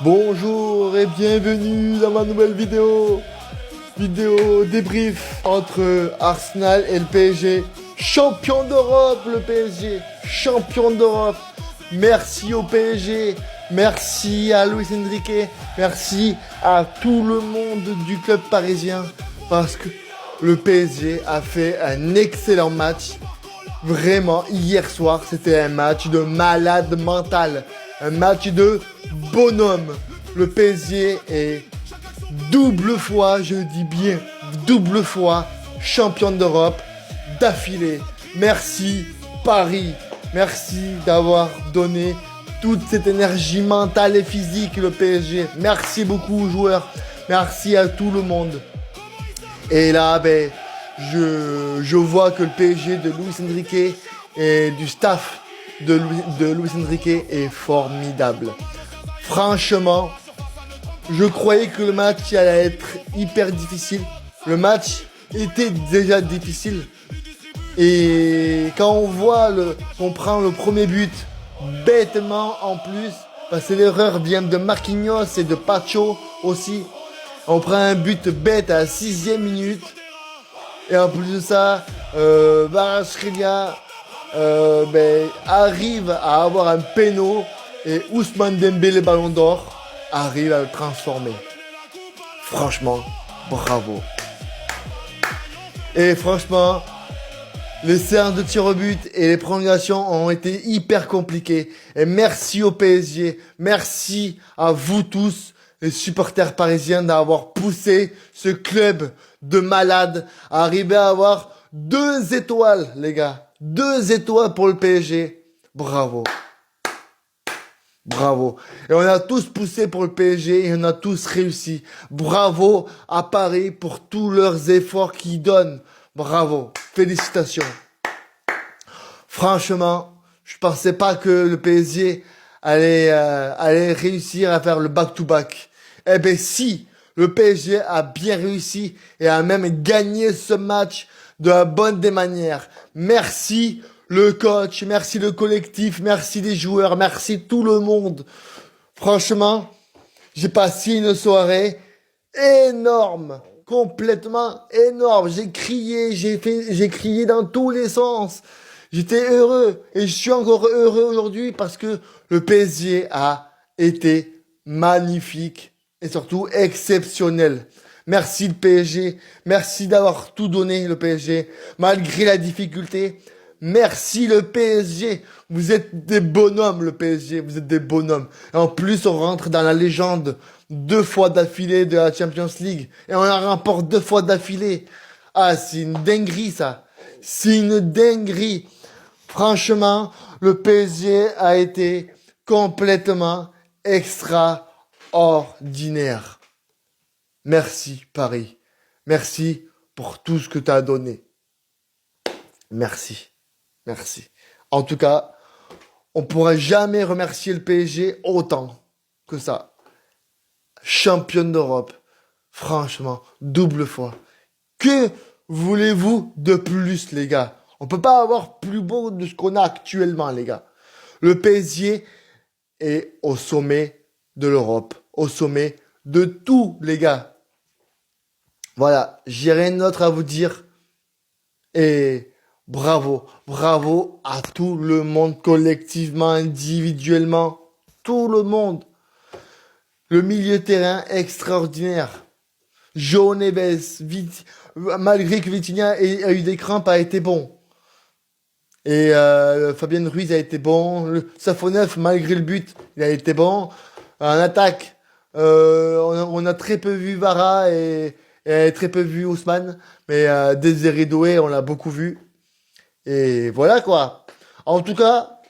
Bonjour et bienvenue dans ma nouvelle vidéo. Vidéo débrief entre Arsenal et le PSG. Champion d'Europe, le PSG. Champion d'Europe. Merci au PSG. Merci à Luis Enrique. Merci à tout le monde du club parisien. Parce que le PSG a fait un excellent match. Vraiment, hier soir, c'était un match de malade mental. Un match de bonhomme. Le PSG est double fois, je dis bien, double fois champion d'Europe d'affilée. Merci Paris. Merci d'avoir donné toute cette énergie mentale et physique, le PSG. Merci beaucoup aux joueurs. Merci à tout le monde. Et là, je vois que le PSG de Luis Enrique et du staff de Luis Enrique est formidable. Franchement, je croyais que le match allait être hyper difficile. Le match était déjà difficile. Et quand on prend le premier but, bêtement en plus, parce que l'erreur vient de Marquinhos et de Pacho aussi. On prend un but bête à la 6e minute. Et en plus de ça, Kvaratskhelia arrive à avoir un péno et Ousmane Dembélé Ballon d'Or arrive à le transformer. Franchement, bravo. Et franchement, les séances de tir au but et les prolongations ont été hyper compliquées. Et merci au PSG, merci à vous tous, les supporters parisiens, d'avoir poussé ce club de malades à arriver à avoir 2 étoiles, les gars. 2 étoiles pour le PSG. Bravo. Bravo. Et on a tous poussé pour le PSG et on a tous réussi. Bravo à Paris pour tous leurs efforts qu'ils donnent. Bravo. Félicitations. Franchement, je pensais pas que le PSG allait réussir à faire le back-to-back. Eh ben si, le PSG a bien réussi et a même gagné ce match de la bonne des manières. Merci le coach, merci le collectif, merci les joueurs, merci tout le monde. Franchement, j'ai passé une soirée énorme, complètement énorme. J'ai crié, j'ai crié dans tous les sens. J'étais heureux et je suis encore heureux aujourd'hui parce que le PSG a été magnifique et surtout exceptionnel. Merci le PSG, merci d'avoir tout donné le PSG malgré la difficulté. Merci le PSG, vous êtes des bonhommes le PSG, vous êtes des bonhommes. Et en plus on rentre dans la légende 2 fois d'affilée de la Champions League et on la remporte 2 fois d'affilée. Ah, c'est une dinguerie ça, c'est une dinguerie. Franchement, le PSG a été complètement extraordinaire. Merci Paris, merci pour tout ce que tu as donné. Merci. Merci. En tout cas, on ne pourra jamais remercier le PSG autant que ça. Championne d'Europe. Franchement, double fois. Que voulez-vous de plus, les gars? On peut pas avoir plus beau de ce qu'on a actuellement, les gars. Le PSG est au sommet de l'Europe. Au sommet de tout, les gars. Voilà, j'ai rien d'autre à vous dire. Et bravo, bravo à tout le monde, collectivement, individuellement, tout le monde. Le milieu de terrain extraordinaire. João Neves, malgré que Vitinha a eu des crampes, a été bon. Et Fabien Ruiz a été bon. Safonov, malgré le but, il a été bon. En attaque, on a très peu vu Vara et très peu vu Ousmane. Mais Désiré Doué, on l'a beaucoup vu. Et voilà quoi. En tout cas,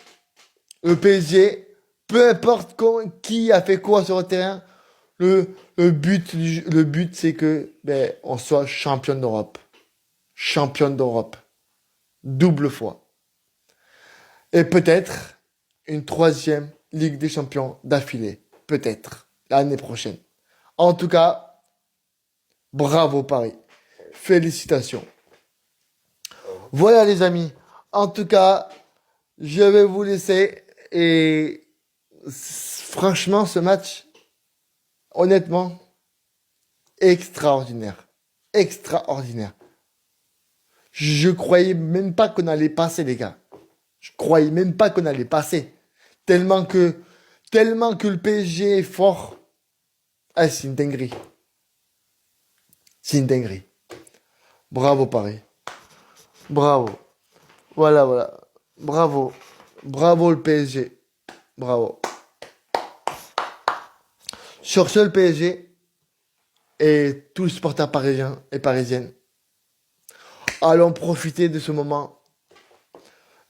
le PSG, peu importe qui a fait quoi sur le terrain, le but c'est que on soit champion d'Europe. Champion d'Europe. Double fois. Et peut-être une 3e Ligue des Champions d'affilée. Peut-être. L'année prochaine. En tout cas, bravo Paris. Félicitations. Voilà les amis. En tout cas, je vais vous laisser. Et franchement, ce match honnêtement, extraordinaire. Extraordinaire. Je croyais même pas qu'on allait passer, les gars. Je croyais même pas qu'on allait passer. Tellement que, tellement que le PSG est fort. Ah, c'est une dinguerie. C'est une dinguerie. Bravo, Paris. Bravo. Voilà, voilà. Bravo. Bravo, le PSG. Bravo. Sur ce, le PSG et tous les supporters parisiens et parisiennes, allons profiter de ce moment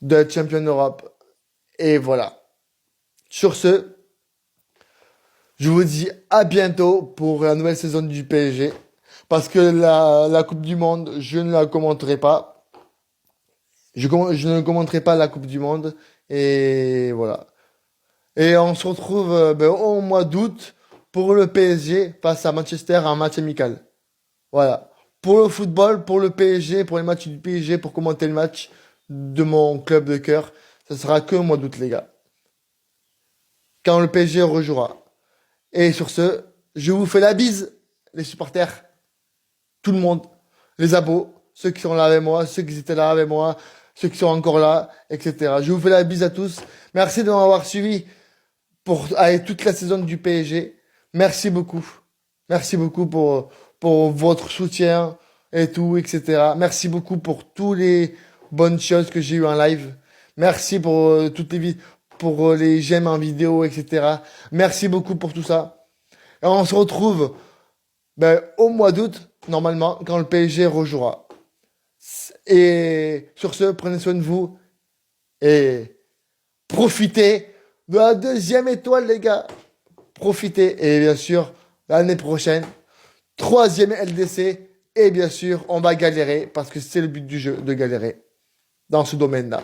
de champion d'Europe. Et voilà. Sur ce, je vous dis à bientôt pour la nouvelle saison du PSG. Parce que la Coupe du Monde, je ne la commenterai pas. Je ne commenterai pas la Coupe du Monde. Et voilà. Et on se retrouve au mois d'août pour le PSG face à Manchester, un match amical. Voilà. Pour le football, pour le PSG, pour les matchs du PSG, pour commenter le match de mon club de cœur, ça sera que au mois d'août, les gars. Quand le PSG rejouera. Et sur ce, je vous fais la bise, les supporters, tout le monde, les abos, ceux qui sont là avec moi, ceux qui étaient là avec moi, ceux qui sont encore là, etc. Je vous fais la bise à tous. Merci de m'avoir suivi pour avec toute la saison du PSG. Merci beaucoup. Merci beaucoup pour votre soutien et tout, etc. Merci beaucoup pour toutes les bonnes choses que j'ai eues en live. Merci pour toutes les pour les j'aime en vidéo, etc. Merci beaucoup pour tout ça. Et on se retrouve au mois d'août, normalement, quand le PSG rejouera. Et sur ce, prenez soin de vous et profitez de la deuxième étoile, les gars. Profitez. Et bien sûr, l'année prochaine, troisième LDC. Et bien sûr, on va galérer parce que c'est le but du jeu de galérer dans ce domaine-là.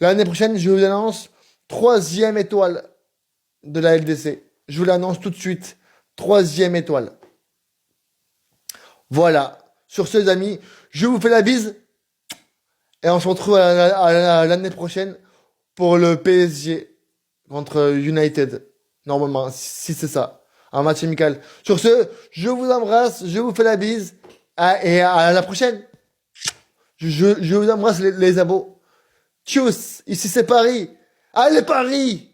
L'année prochaine, je vous annonce troisième étoile de la LDC. Je vous l'annonce tout de suite. Troisième étoile. Voilà. Sur ce, les amis, je vous fais la bise. Et on se retrouve à l'année prochaine pour le PSG contre United. Normalement, si c'est ça. Un match amical. Sur ce, je vous embrasse, je vous fais la bise. Et à la prochaine. Je vous embrasse les abos. Tchuss, ici c'est Paris. Allez Paris!